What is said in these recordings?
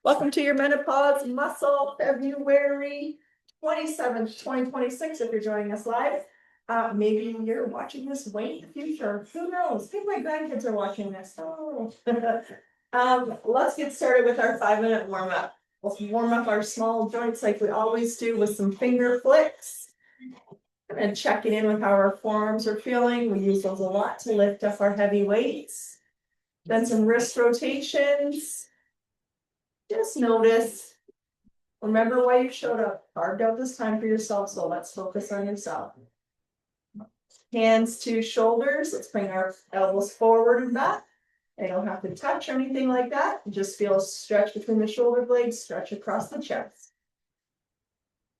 Welcome to your Menopause Muscle February 27th, 2026. If you're joining us live, maybe you're watching this way in the future. Who knows? Maybe my grandkids are watching this. Oh. Let's get started with our 5-minute warm up. Let's warm up our small joints like we always do with some finger flicks and checking in with how our forearms are feeling. We use those a lot to lift up our heavy weights. Then some wrist rotations. Just notice, remember why you showed up, carved out this time for yourself, so let's focus on yourself. Hands to shoulders, let's bring our elbows forward and back. They don't have to touch or anything like that. Just feel a stretch between the shoulder blades, stretch across the chest.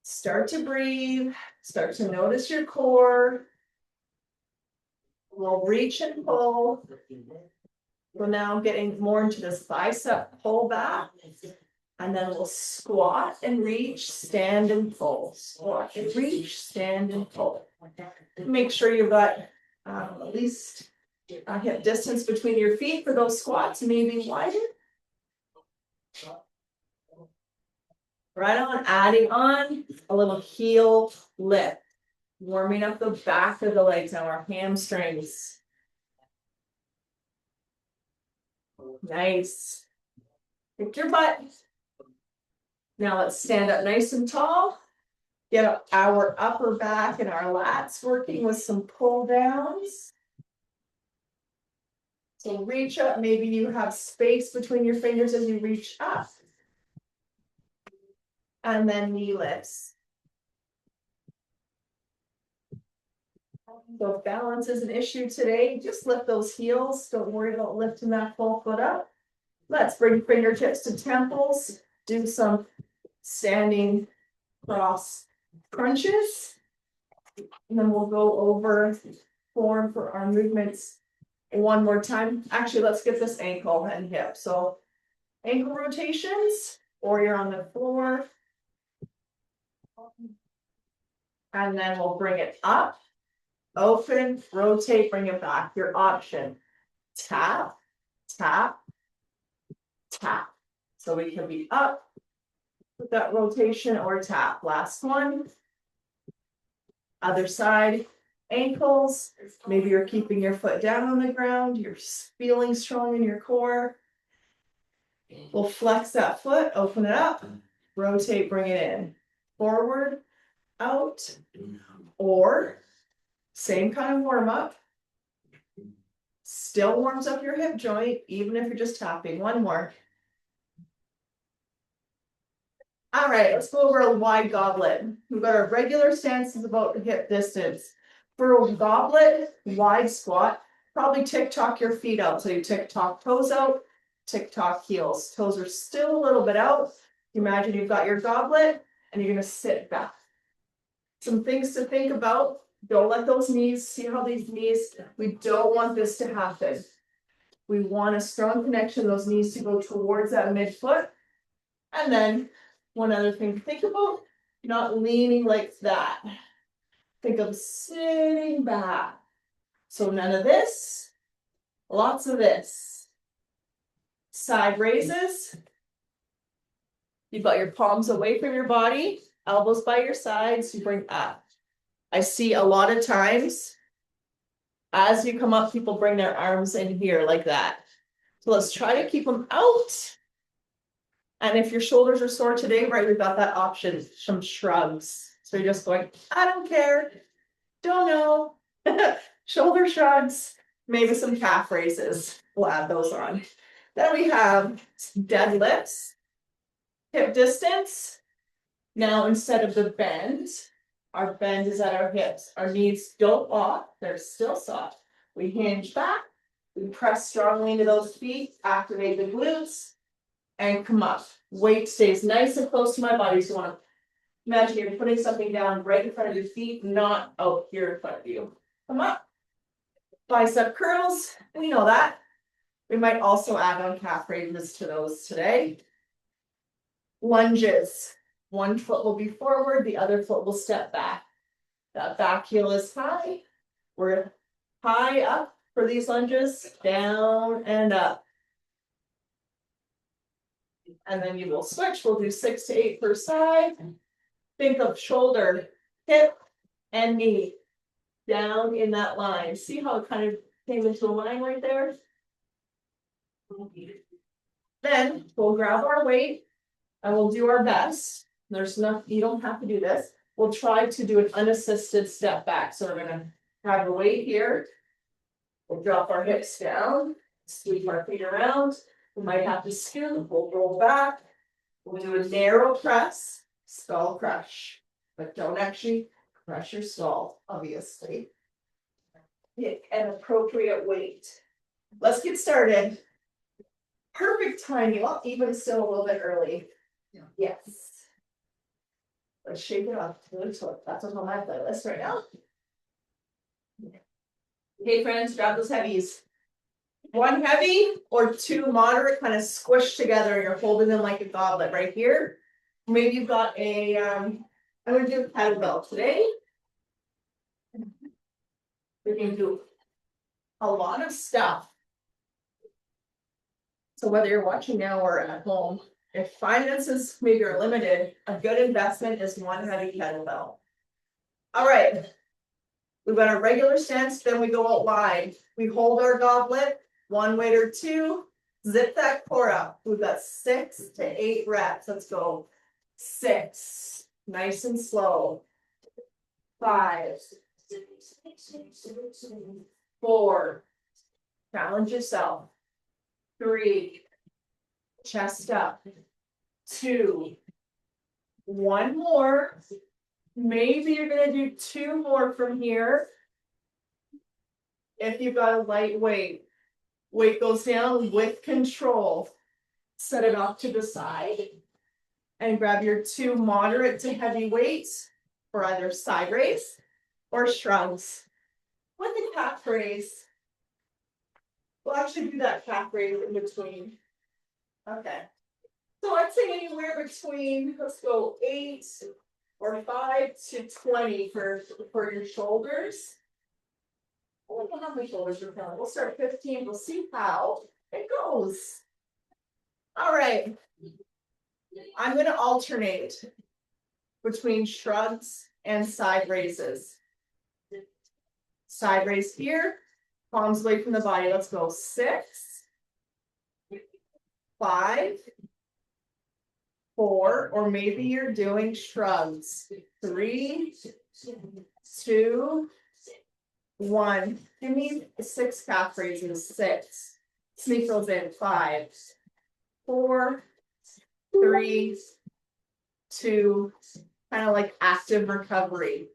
Start to breathe, start to notice your core. We'll reach and pull. We're now getting more into this bicep pull back. And then we'll squat and reach, stand and pull. Squat and reach, stand and pull. Make sure you've got at least a hip distance between your feet for those squats, maybe wider. Right on, adding on a little heel lift. Warming up the back of the legs now, our hamstrings. Nice. Kick your butt. Now let's stand up nice and tall. Get our upper back and our lats working with some pull downs. So reach up, maybe you have space between your fingers as you reach up. And then knee lifts. So if balance is an issue today, just lift those heels. Don't worry about lifting that full foot up. Let's bring fingertips to temples. Do some standing cross crunches. And then we'll go over form for our movements one more time. Actually, let's get this ankle and hip. So ankle rotations, or you're on the floor. And then we'll bring it up, open, rotate, bring it back. Your option, tap, tap, tap. So we can be up with that rotation or tap. Last one. Other side, ankles. Maybe you're keeping your foot down on the ground. You're feeling strong in your core. We'll flex that foot, open it up, rotate, bring it in. Forward, out, or same kind of warm up. Still warms up your hip joint, even if you're just tapping. One more. All right, let's go over a wide goblet. We've got our regular stance is about hip distance. For a goblet, wide squat, probably tick-tock your feet out. So you tick-tock toes out, tick-tock heels. Toes are still a little bit out. Imagine you've got your goblet and you're gonna sit back. Some things to think about. Don't let those knees, see how these knees, we don't want this to happen. We want a strong connection, those knees to go towards that midfoot. And then one other thing to think about, not leaning like that. Think of sitting back. So none of this, lots of this. Side raises. You've got your palms away from your body, elbows by your sides, you bring up. I see a lot of times, as you come up, people bring their arms in here like that. So let's try to keep them out. And if your shoulders are sore today, right, we've got that option, some shrugs. So you're just going, I don't care, don't know. Shoulder shrugs, maybe some calf raises. We'll add those on. Then we have deadlifts, hip distance. Now instead of the bend, our bend is at our hips. Our knees don't lock, they're still soft. We hinge back, we press strongly into those feet, activate the glutes. And come up. Weight stays nice and close to my body. So you want to imagine you're putting something down right in front of your feet, not out here in front of you. Come up. Bicep curls. We know that. We might also add on calf raises to those today. Lunges. One foot will be forward, the other foot will step back. That back heel is high. We're high up for these lunges, down and up. And then you will switch. We'll do 6 to 8 per side. Think of shoulder, hip, and knee down in that line. See how it kind of came into a line right there? Then we'll grab our weight and we'll do our best. There's no, you don't have to do this. We'll try to do an unassisted step back. So we're gonna have the weight here. We'll drop our hips down, sweep our feet around. We might have to scoot, we'll roll back. We'll do a narrow press, skull crush, but don't actually crush your skull, obviously. Pick an appropriate weight. Let's get started. Perfect timing, well, even still a little bit early. Yeah. Yes. Let's shake it off. That's what's on my playlist right now. Okay, friends, grab those heavies. One heavy or two moderate, kind of squished together. You're holding them like a goblet right here. Maybe you've got a, I'm going to do a kettlebell today. We can do a lot of stuff. So whether you're watching now or at home, if finances maybe are limited, a good investment is one heavy kettlebell. All right. We've got our regular stance, then we go out wide. We hold our goblet, one weight or two, zip that core up. We've got 6 to 8 reps. Let's go. 6, nice and slow. 5, 4, challenge yourself. 3, chest up. 2, 1 more. Maybe you're gonna do 2 more from here. If you've got a light weight, weight goes down with control. Set it off to the side and grab your 2 moderate to heavy weights for either side raise or shrugs with a calf raise. We'll actually do that calf raise in between. Okay. So I'd say anywhere between, let's go 8 or 5 to 20 for your shoulders. I don't know how many shoulders we're feeling. We'll start 15. We'll see how it goes. All right. I'm going to alternate between shrugs and side raises. Side raise here, palms away from the body. Let's go 6, 5, 4, or maybe you're doing shrugs. 3, 2, 1. Give me 6 calf raises. 6. Sneak those in. 5, 4, 3, 2. Kind of like active recovery.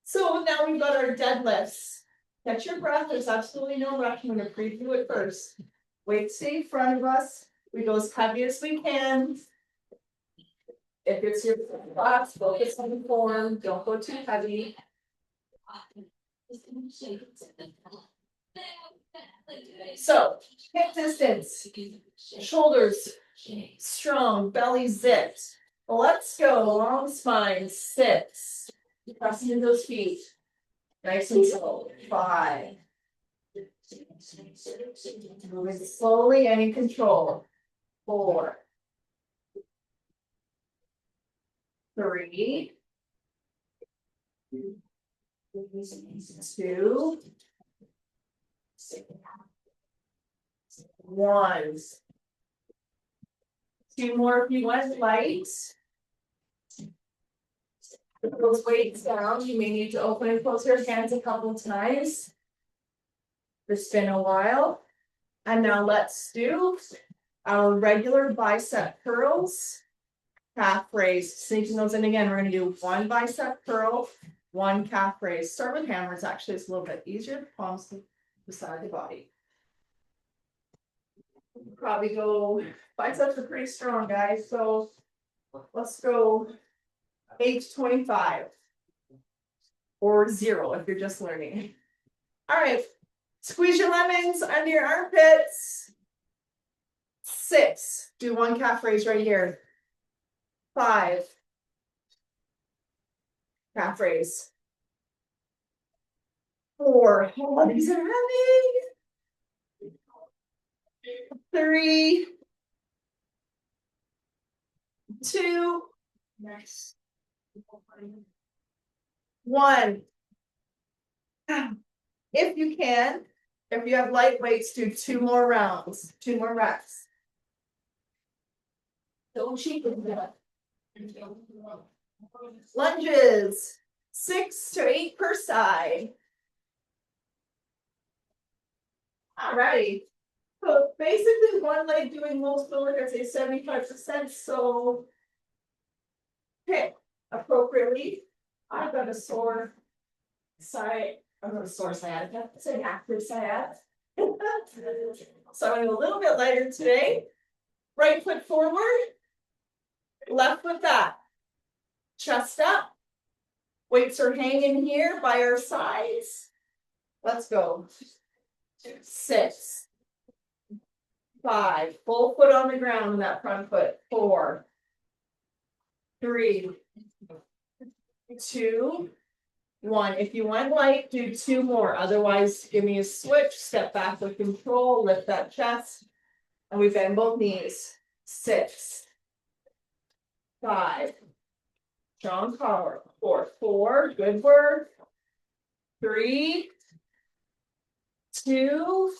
So now we've got our deadlifts. Catch your breath. There's absolutely no rush. I'm going to preview it first. Weight stay in front of us. We go as heavy as we can. If it's your class, focus on the form. Don't go too heavy. So, hip distance, shoulders strong, belly zipped. Let's go. Long spine. 6. Pressing into those feet. Nice and slow. 5. Moving slowly and in control. 4. 3. 2. 1. 2 more if you want light. Put those weights down. You may need to open and close your hands a couple times. It's been a while. And now let's do our regular bicep curls. Calf raise. Sinking those in again. We're going to do 1 bicep curl, 1 calf raise. Start with hammers. Actually, it's a little bit easier. Palms beside the body. Probably go, biceps are pretty strong, guys. So let's go 8 to 25 or 0 if you're just learning. All right, squeeze your lemons under your armpits. 6, do 1 calf raise right here. 5, calf raise. 4, oh, these are heavy. 3, 2, 1. If you can, if you have light weights, do 2 more rounds, 2 more reps. Don't cheat with that. Lunges, 6 to 8 per side. Alrighty. So basically one leg doing most of the work, I'd say 75%. So pick appropriately. I've got a sore side. I've got a sore sciatica. It's an active sciatica. So I'm a little bit lighter today. Right foot forward. Left foot back. Chest up. Weights are hanging here by our sides. Let's go. 6, 5. Full foot on the ground in that front foot. 4, 3, 2, 1. If you want light, do 2 more. Otherwise, give me a switch. Step back with control. Lift that chest. And we bend both knees. 6, 5. Strong power. 4. Good work. 3, 2,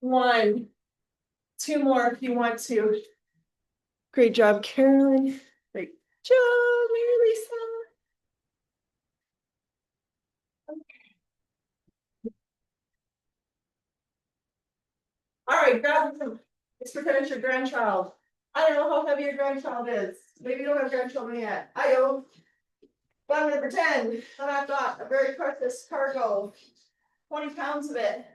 1. 2 more if you want to. Great job, Carolyn. Great job, Mary Lisa. All right, grab them. It's pretend it's your grandchild. I don't know how heavy your grandchild is. Maybe you don't have grandchildren yet. I don't. But I'm gonna pretend that I've got a very precious cargo, 20 pounds of it,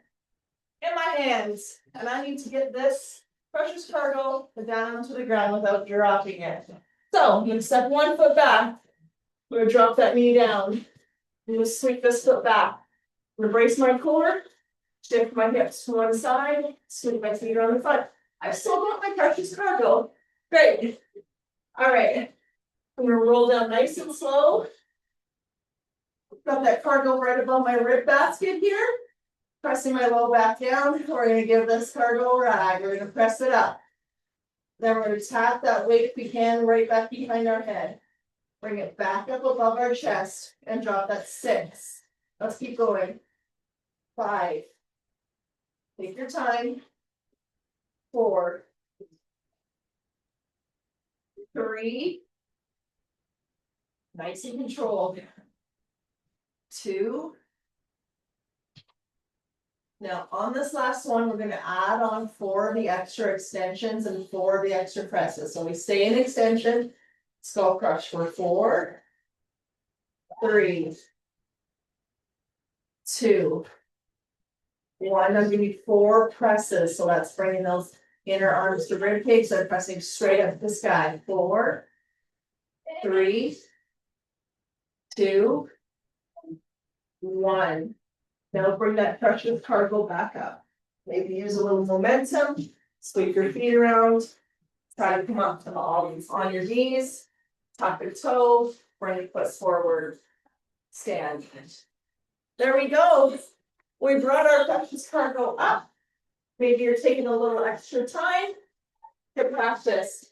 in my hands. And I need to get this precious cargo down onto the ground without dropping it. So I'm gonna step 1 foot back. I'm gonna drop that knee down. I'm gonna sweep this foot back. I'm gonna brace my core, shift my hips to one side, sweep my feet around the front. I've still got my precious cargo. Great. All right. I'm gonna roll down nice and slow. Got that cargo right above my rib basket here. Pressing my low back down. We're gonna give this cargo a rag. We're gonna press it up. Then we're gonna tap that weight if we can right back behind our head. Bring it back up above our chest and drop that 6. Let's keep going. 5. Take your time. 4. 3. Nice and controlled. 2. Now on this last one, we're going to add on 4 of the extra extensions and 4 of the extra presses. So we stay in extension, skull crush for 4, 3, 2, 1. I'll give you 4 presses. So that's bringing those inner arms to rib cage. So pressing straight up the sky. 4, 3, 2, 1. Now bring that precious cargo back up. Maybe use a little momentum. Sweep your feet around. Try to come up to all on your knees. Tuck your toe. Bring your foot forward. Stand. There we go. We brought our precious cargo up. Maybe you're taking a little extra time to practice.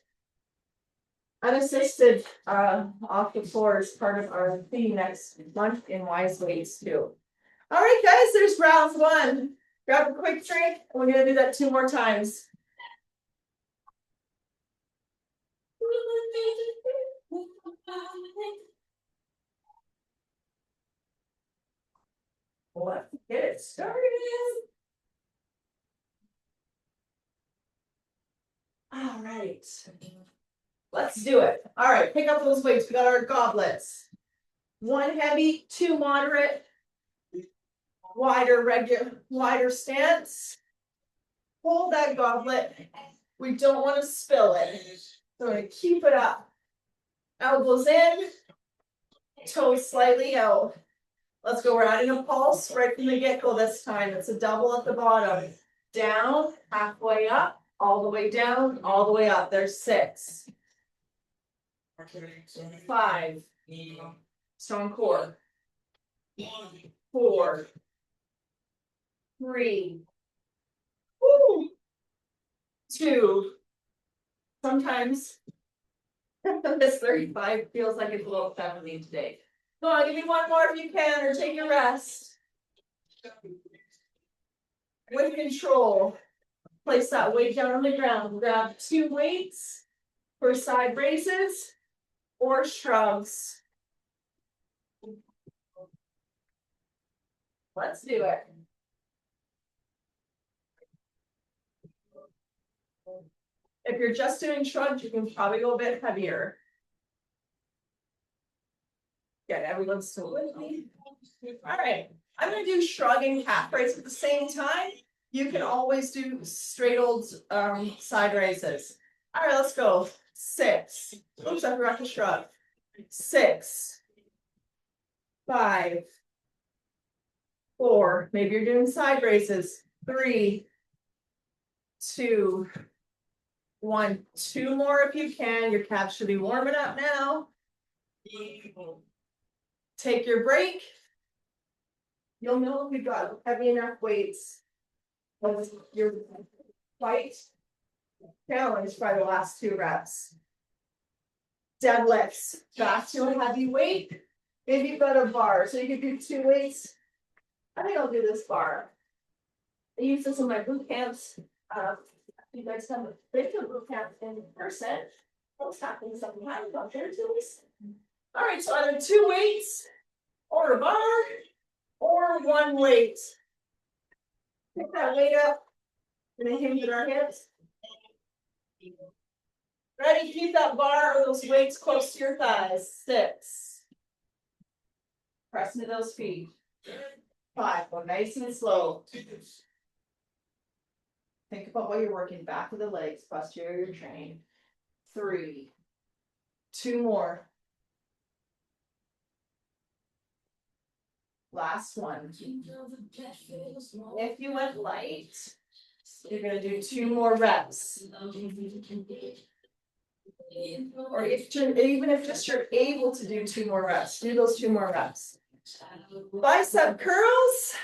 Unassisted off the floor is part of our theme next month in Wise Ways too. All right, guys, there's round 1. Grab a quick drink. We're going to do that 2 more times. Let's get it started. All right. Let's do it. All right, pick up those weights. We got our goblets. 1 heavy, 2 moderate. Wider stance. Hold that goblet. We don't want to spill it. So we're going to keep it up. Elbows in, toes slightly out. Let's go. We're adding a pulse right from the get-go this time. It's a double at the bottom. Down, halfway up, all the way down, all the way up. There's 6. 5. Strong core. 4. 3. 2. Sometimes This 35 feels like it's a little 70 today. Go on, give me one more if you can, or take a rest. With control, place that weight down on the ground. Grab 2 weights for side raises or shrugs. Let's do it. If you're just doing shrugs, you can probably go a bit heavier. Good, everyone's still with me. All right, I'm gonna do shrug and calf raise at the same time. You can always do straight old side raises. All right, let's go. 6. Oops, I forgot to shrug. 6, 5, 4. Maybe you're doing side raises. 3, 2, 1. 2 more if you can. Your calves should be warming up now. Take your break. You'll know if you've got heavy enough weights. You're quite challenged by the last 2 reps. Deadlifts. Back to a heavy weight. Maybe you've got a bar, so you can do 2 weights. I think I'll do this bar. I use this in my boot camps. You guys have a big boot camp in person. What's happening sometimes out there too? All right, so either 2 weights or a bar or 1 weight. Pick that weight up and then hinge at our hips. Ready? Keep that bar or those weights close to your thighs. 6. Press into those feet. 5. Go nice and slow. Think about what you're working. Back of the legs, posterior train. 3. 2 more. Last one. If you went light, you're going to do 2 more reps. Or even if just you're able to do 2 more reps, do those 2 more reps. Bicep curls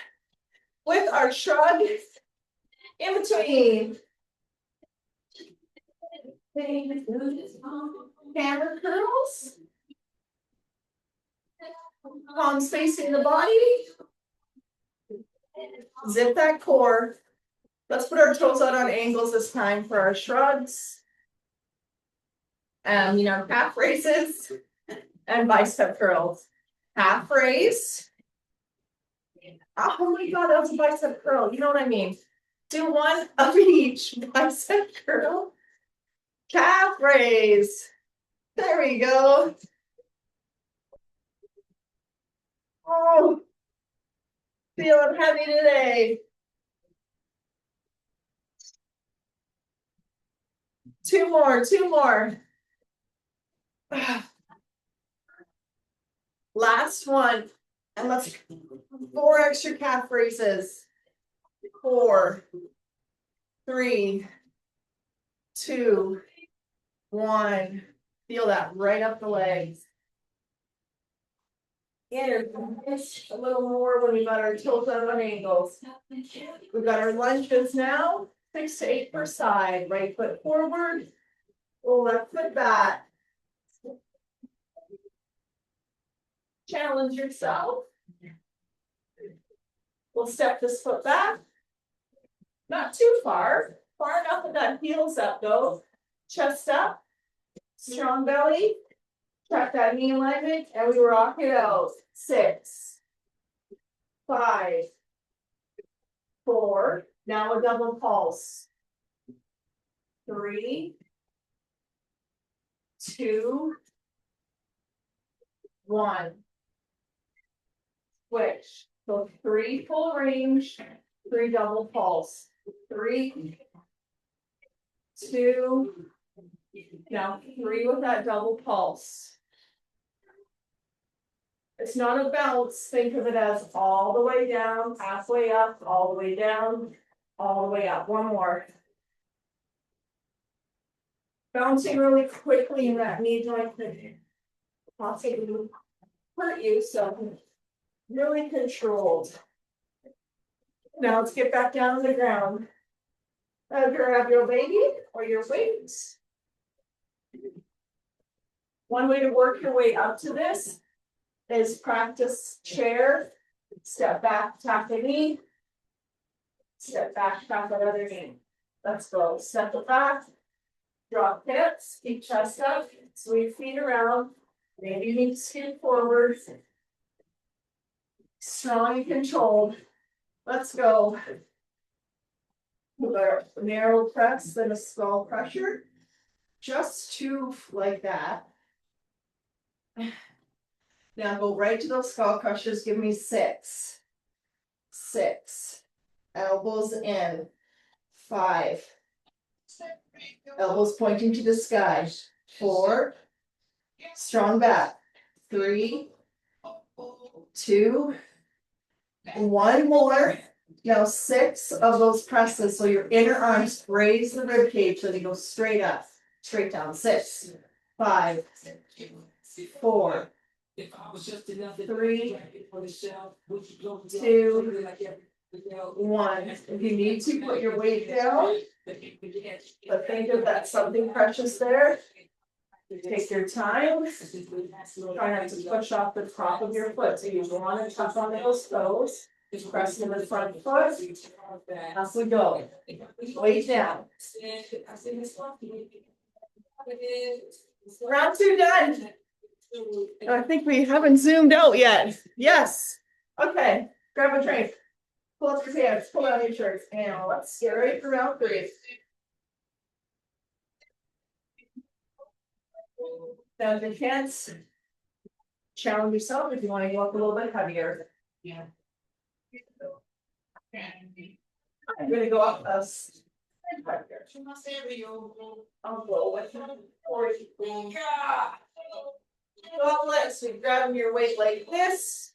with our shrug in between. Hammer curls. Palms facing the body. Zip that core. Let's put our toes out on angles this time for our shrugs. Calf raises and bicep curls. Half raise. Oh my God, that was a bicep curl. You know what I mean? Do 1 of each. Bicep curl. Calf raise. There we go. Oh, feeling heavy today. 2 more, 2 more. Last one. And let's 4 extra calf raises. 4, 3, 2, 1. Feel that right up the legs. A little more when we got our toes out on angles. We've got our lunges now. 6 to 8 per side. Right foot forward. Left foot back. Challenge yourself. We'll step this foot back. Not too far. Far enough that that heels up though. Chest up. Strong belly. Track that knee alignment and we rock it out. 6, 5, 4. Now a double pulse. 3, 2, 1. Switch. So 3 full range, 3 double pulse. 3, 2. Now 3 with that double pulse. It's not a bounce. Think of it as all the way down, halfway up, all the way down, all the way up. 1 more. Bouncing really quickly in that knee joint could possibly hurt you, so really controlled. Now let's get back down to the ground. Grab your baby or your weights. One way to work your way up to this is practice chair, step back, tap the knee, step back, tap the other knee. Let's go. Step it back, drop hips, keep chest up, sweep feet around. Maybe you need to scoot forward. Strong and controlled. Let's go. With our narrow press and a skull crusher. Just two like that. Now go right to those skull crushers. Give me 6. 6. Elbows in. 5. Elbows pointing to the sky. 4. Strong back. 3. 2. 1 more. Now 6 of those presses. So your inner arms raise the rib cage so they go straight up, straight down. 6, 5, 4, 3, 2, 1. If you need to, put your weight down. But think of that something precious there. Take your time. Try not to push off the top of your foot. So you want to tuck on those toes. Just press in the front foot. As we go. Weight down. Round 2 done. I think we haven't zoomed out yet. Yes. Okay. Grab a drink. Pull up your pants. Pull out your shirts. And let's get ready for round 3. Now, if you can't challenge yourself, if you want to go up a little bit heavier. Yeah. I'm going to go up a I'll go with it. Gauntlets. So grab your weight like this.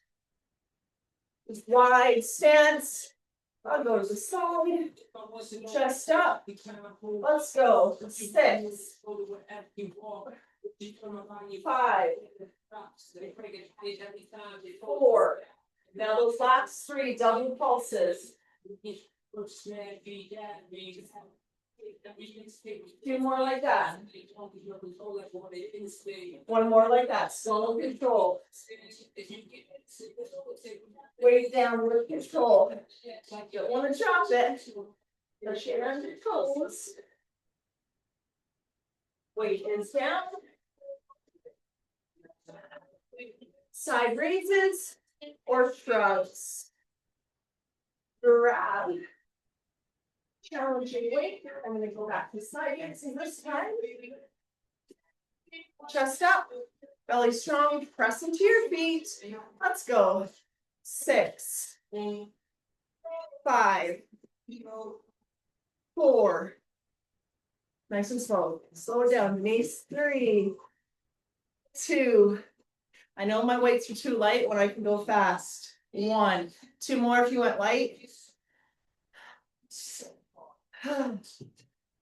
Wide stance. I'll go to the side. Chest up. Let's go. 6. 5. 4. Now those last 3 double pulses. 2 more like that. 1 more like that. Slow control. Weight down with control. Don't want to drop it. Push it under your toes. Weight is down. Side raises or shrugs. Grab. Challenging weight. I'm going to go back to side raises this time. Chest up. Belly strong. Press into your feet. Let's go. 6. 5. 4. Nice and slow. Slow it down. Knees. 3. 2. I know my weights are too light when I can go fast. 1. 2 more if you went light.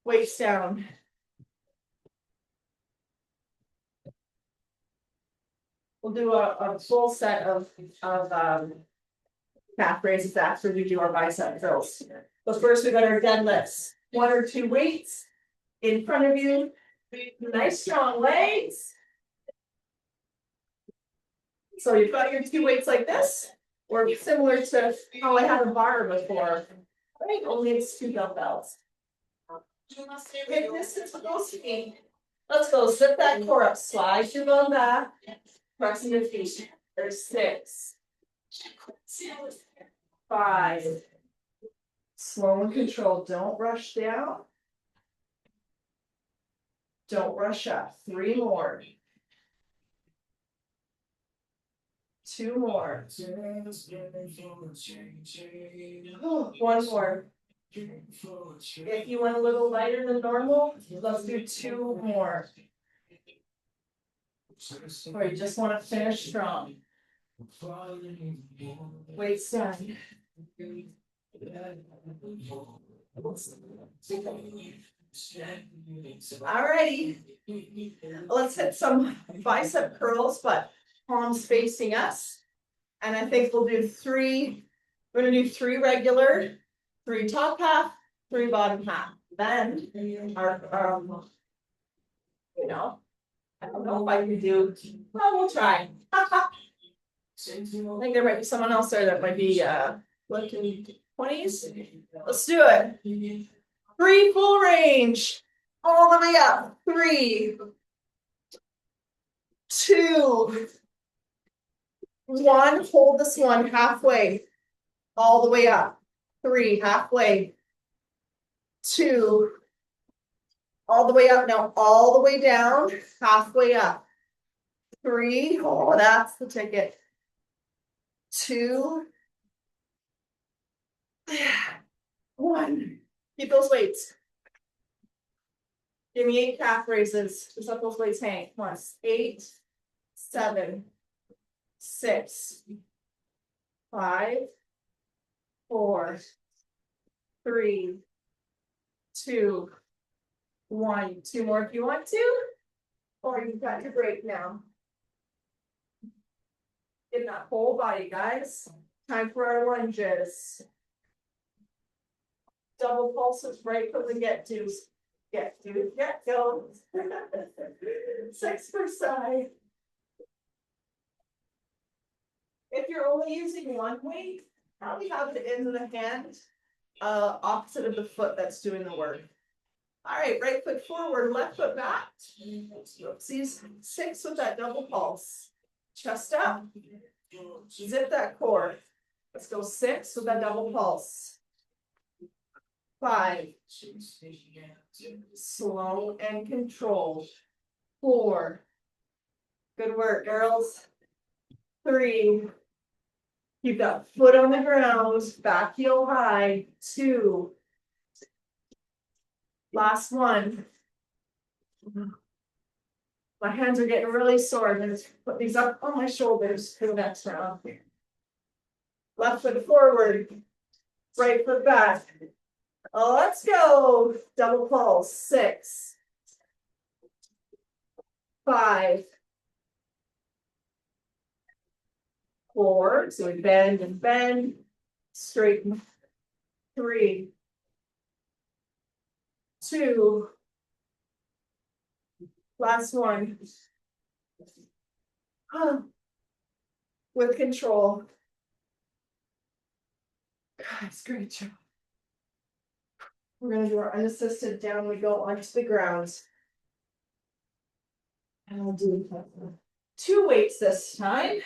Weights down. We'll do a full set of calf raises after we do our bicep drills. But first we got our deadlifts. 1 or 2 weights in front of you. Nice strong legs. So you've got your 2 weights like this, or similar to how I had a bar before. Right? Only it's 2 dumbbells. Hip distance with those feet. Let's go. Slip that core up. Slide your bum back. Press your feet. There's 6. 5. Slow and controlled. Don't rush down. Don't rush up. 3 more. 2 more. 1 more. If you went a little lighter than normal, let's do 2 more. Or you just want to finish strong. Weights down. Alrighty. Let's hit some bicep curls, but palms facing us. And I think we'll do 3. We're going to do 3 regular, 3 top half, 3 bottom half. Then our I don't know if I can do, well, we'll try. I think there might be someone else there that might be looking 20s. Let's do it. 3 full range. All the way up. 3, 2, 1. Hold this one halfway. All the way up. 3, halfway. 2, all the way up. Now all the way down, halfway up. 3, oh, that's the ticket. 2, 1. Keep those weights. Give me 8 calf raises. Just let those weights hang. Once. 8, 7, 6, 5, 4, 3, 2, 1. 2 more if you want to, or you've got your break now. Get that whole body, guys. Time for our lunges. Double pulses right from the get tos. Get to, get go. 6 per side. If you're only using one weight, probably have the end of the hand opposite of the foot that's doing the work. All right, right foot forward, left foot back. Oopsies. 6 with that double pulse. Chest up. Zip that core. Let's go 6 with that double pulse. 5. Slow and controlled. 4. Good work, girls. 3. Keep that foot on the ground. Back heel high. 2. Last 1. My hands are getting really sore. I'm going to put these up on my shoulders for the next round. Left foot forward. Right foot back. Oh, let's go. Double pulse. 6. 5. 4. So we bend and bend. Straighten. 3. 2. Last 1. With control. Guys, great job. We're going to do our unassisted down we go onto the ground. And we'll do 2 weights this time.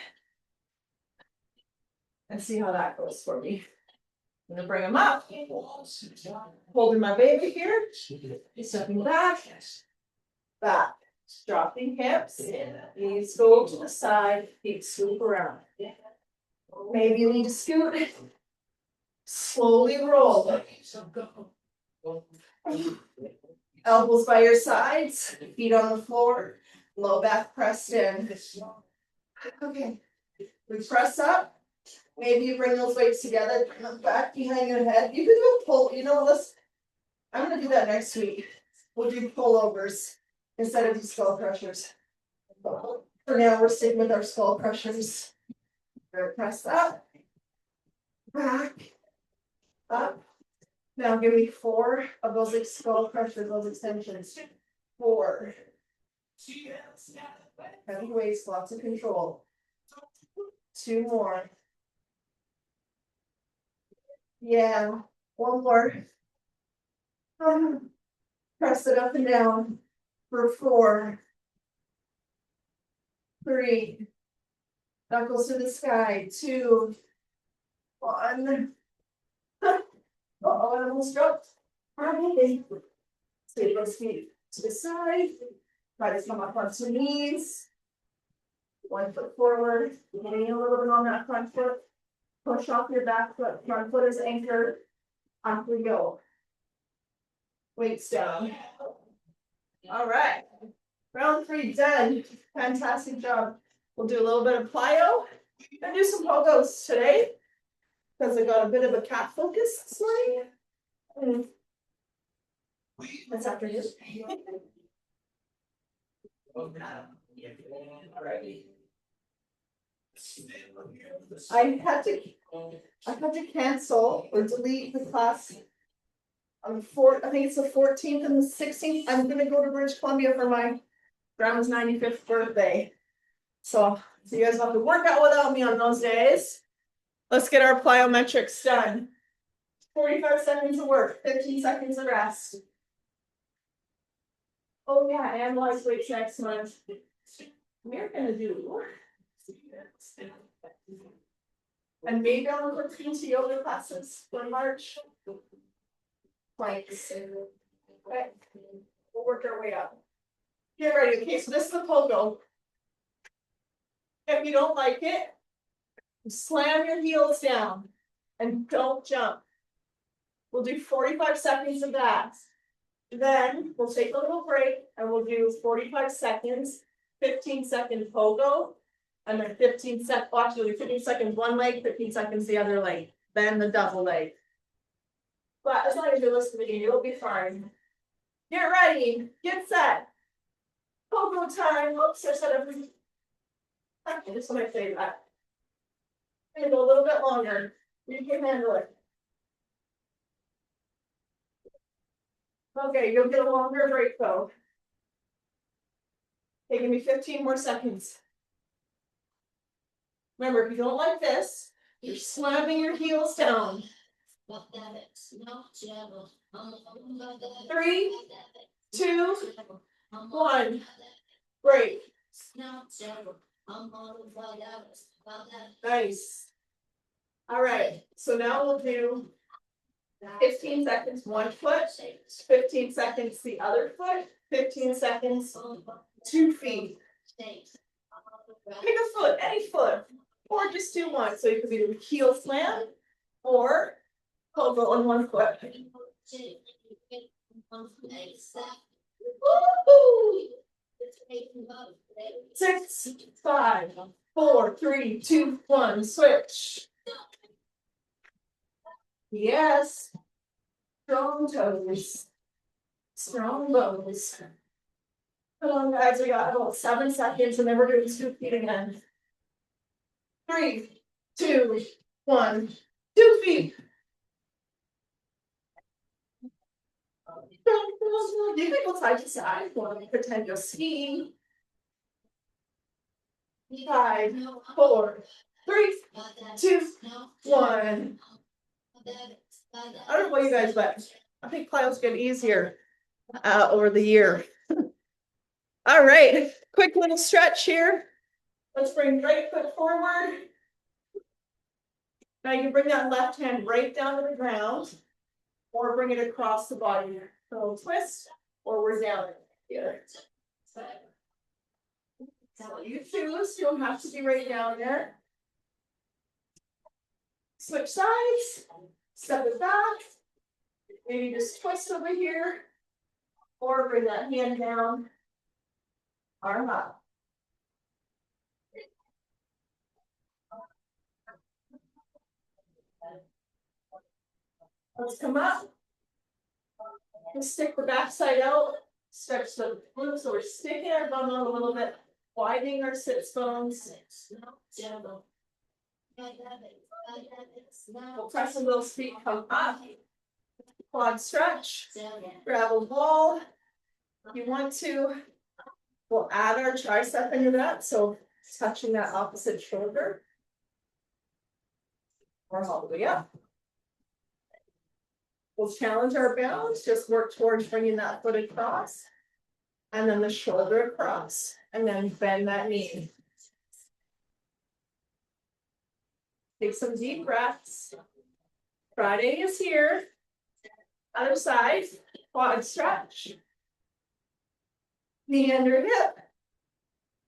And see how that goes for me. I'm going to bring them up. Holding my baby here. Stepping back. Back. Dropping hips. Knees go to the side. Feet swoop around. Maybe you need to scoot. Slowly roll. Elbows by your sides. Feet on the floor. Low back pressed in. Okay. We press up. Maybe you bring those weights together. Bring them back behind your head. You can do a pull. You know, let's. I'm going to do that next week. We'll do pullovers instead of these skull crushers. For now, we're sticking with our skull crushers. Press up, back, up. Now give me 4 of those skull crushers, those extensions. 4. Heavy weights, lots of control. 2 more. Yeah, 1 more. Press it up and down for 4. 3. Knuckles to the sky. 2. 1. Uh-oh, I almost dropped. Okay. Take those feet to the side. Try to come up onto knees. 1 foot forward. Getting a little bit on that front foot. Push off your back foot. Front foot is anchored. Up we go. Weights down. All right. Round 3 done. Fantastic job. We'll do a little bit of plyo and do some pogos today because I got a bit of a cat focus this morning. That's after you. I had to cancel or delete the class on the 4th. I think it's the 14th and the 16th. I'm gonna go to British Columbia for my Grandma's 95th birthday. So you guys have to work out without me on those days. Let's get our plyometrics done. 45 seconds of work, 15 seconds of rest. Oh yeah, and lightweights next month. We're gonna do. And maybe I'll look into yoga classes for March. Planks. Okay. We'll work our way up. Get ready. Okay, so this is the pogo. If you don't like it, slam your heels down and don't jump. We'll do 45 seconds of that. Then we'll take a little break and we'll do 45 seconds, 15-second pogo, and then 15 seconds, actually 15 seconds one leg, 15 seconds the other leg, then the double leg. But as long as you're listening, you'll be fine. Get ready, get set. Pogo time. Oops, I said everything. Okay, this is my favorite. I'm gonna go a little bit longer. You can handle it. Okay, you'll get a longer break though. Okay, give me 15 more seconds. Remember, if you don't like this, you're slamming your heels down. 3, 2, 1. Break. Nice. All right, so now we'll do 15 seconds one foot, 15 seconds the other foot, 15 seconds 2 feet. Pick a foot, any foot, or just do one. So you could be doing heel slam or pogo on one foot. Woo-hoo! 6, 5, 4, 3, 2, 1, switch. Yes. Strong toes. Strong bones. Come on, guys, we got about 7 seconds and then we're doing 2 feet again. 3, 2, 1, 2 feet. You can go side to side. Pretend you're skiing. 5, 4, 3, 2, 1. I don't know about you guys, but I think plyos get easier over the year. All right, quick little stretch here. Let's bring right foot forward. Now you can bring that left hand right down to the ground or bring it across the body. So twist or we're down here. So you choose, you don't have to be right down there. Switch sides, step it back. Maybe just twist over here or bring that hand down, arm up. Let's come up. Just stick the back side out, stretch the glutes, so we're sticking our bum out a little bit, widening our sits bones. We'll press a little feet, come up. Quad stretch, grab a wall. If you want to, we'll add our tricep into that, so touching that opposite shoulder. Or all the way up. We'll challenge our balance, just work towards bringing that foot across. And then the shoulder across, and then bend that knee. Take some deep breaths. Friday is here. Other side, quad stretch. Knee under hip.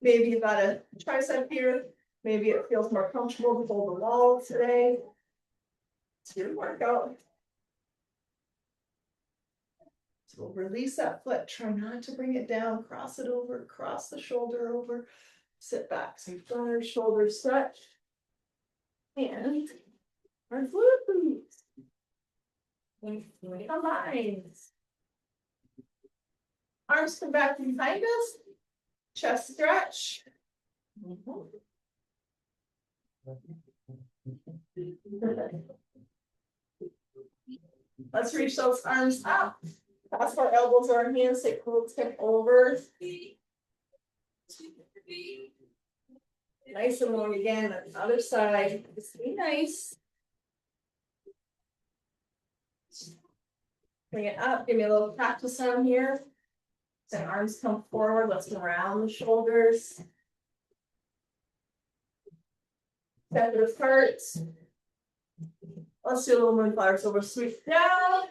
Maybe you got a tricep here. Maybe it feels more comfortable to hold the wall today. It's your workout. So we'll release that foot. Try not to bring it down. Cross it over, cross the shoulder over. Sit back. So you've got our shoulder stretch. And our glutes. Combine. Arms come back behind us. Chest stretch. Let's reach those arms up. Pass our elbows or our hands, take glutes hip over. Nice and long again, on the other side, just be nice. Bring it up, give me a little practice on here. So arms come forward, let's go around the shoulders. Step it apart. Let's do a little moonflower, so we'll sweep down.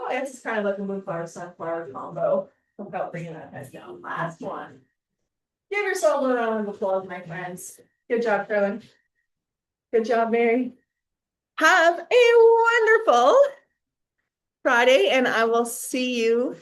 Oh, yeah, this is kind of like a moonflower sunflower combo without bringing that head down. Last one. Give yourself a round of applause, my friends. Good job, Carolyn. Good job, Mary. Have a wonderful Friday, and I will see you